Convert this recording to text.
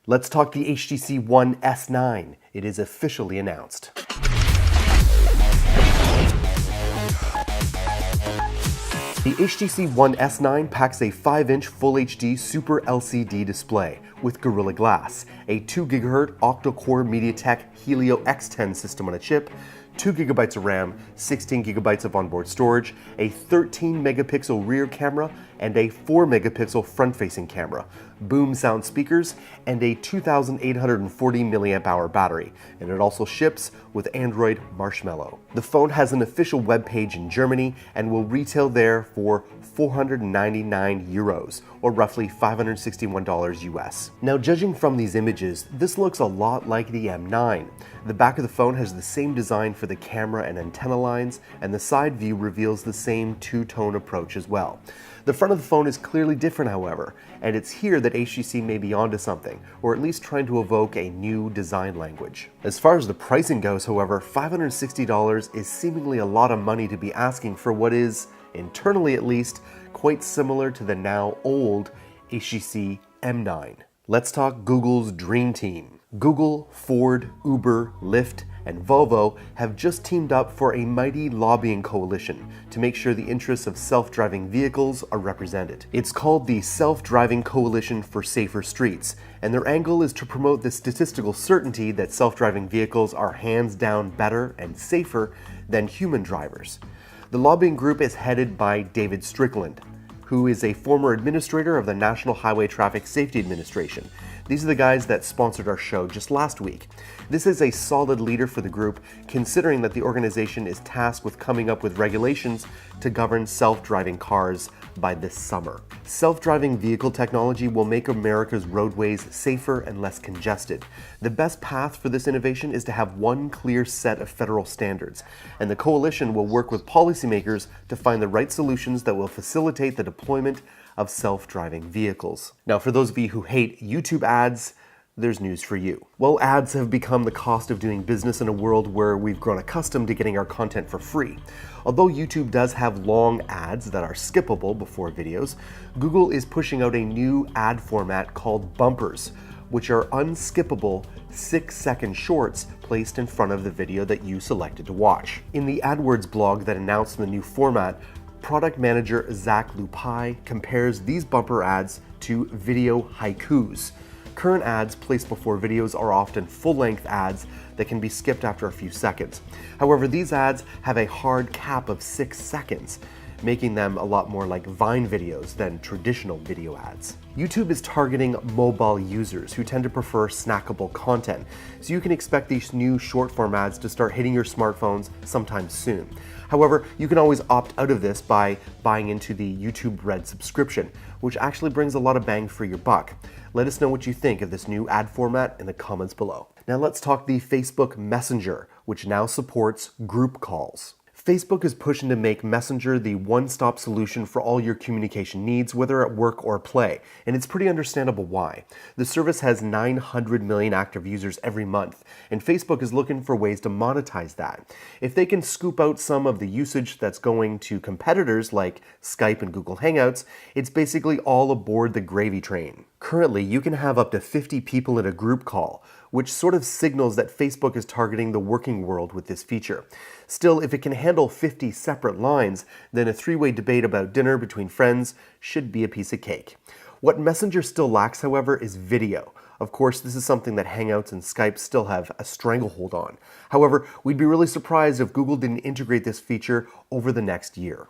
Let's talk the HTC One S9. It is officially announced. The HTC One S9 packs a 5-inch Full HD Super LCD display with Gorilla Glass, a 2GHz octa-core MediaTek Helio X10 system on a chip, 2GB of RAM, 16GB of onboard storage, a 13-megapixel rear camera, and a 4-megapixel front-facing camera, boom sound speakers, and a 2,840 mAh battery, and it also ships with Android Marshmallow. The phone has an official webpage in Germany and will retail there for 499 euros, or roughly $561 US. Now, judging from these images, this looks a lot like the M9. The back of the phone has the same design for the camera and antenna lines, and the side view reveals the same two-tone approach as well. The front of the phone is clearly different, however, and it's here that HTC may be onto something, or at least trying to evoke a new design language. As far as the pricing goes, however, $560 is seemingly a lot of money to be asking for what is, internally at least, quite similar to the now old HTC M9. Let's talk Google's dream team. Google, Ford, Uber, Lyft, and Volvo have just teamed up for a mighty lobbying coalition to make sure the interests of self-driving vehicles are represented. It's called the Self-Driving Coalition for Safer Streets, and their angle is to promote the statistical certainty that self-driving vehicles are hands down better and safer than human drivers. The lobbying group is headed by David Strickland, who is a former administrator of the National Highway Traffic Safety Administration. These are the guys that sponsored our show just last week. This is a solid leader for the group, considering that the organization is tasked with coming up with regulations to govern self-driving cars by this summer. Self-driving vehicle technology will make America's roadways safer and less congested. The best path for this innovation is to have one clear set of federal standards, and the coalition will work with policymakers to find the right solutions that will facilitate the deployment of self-driving vehicles. Now, for those of you who hate YouTube ads, there's news for you. Well, ads have become the cost of doing business in a world where we've grown accustomed to getting our content for free. Although YouTube does have long ads that are skippable before videos, Google is pushing out a new ad format called bumpers, which are unskippable 6-second shorts placed in front of the video that you selected to watch. In the AdWords blog that announced the new format, product manager Zach Lupai compares these bumper ads to video haikus. Current ads placed before videos are often full-length ads that can be skipped after a few seconds. However, these ads have a hard cap of 6 seconds, making them a lot more like Vine videos than traditional video ads. YouTube is targeting mobile users who tend to prefer snackable content, so you can expect these new short-form ads to start hitting your smartphones sometime soon. However, you can always opt out of this by buying into the YouTube Red subscription, which actually brings a lot of bang for your buck. Let us know what you think of this new ad format in the comments below. Now let's talk the Facebook Messenger, which now supports group calls. Facebook is pushing to make Messenger the one-stop solution for all your communication needs, whether at work or play, and it's pretty understandable why. The service has 900 million active users every month, and Facebook is looking for ways to monetize that. If they can scoop out some of the usage that's going to competitors like Skype and Google Hangouts, it's basically all aboard the gravy train. Currently, you can have up to 50 people in a group call, which sort of signals that Facebook is targeting the working world with this feature. Still, if it can handle 50 separate lines, then a three-way debate about dinner between friends should be a piece of cake. What Messenger still lacks, however, is video. Of course, this is something that Hangouts and Skype still have a stranglehold on. However, we'd be really surprised if Google didn't integrate this feature over the next year.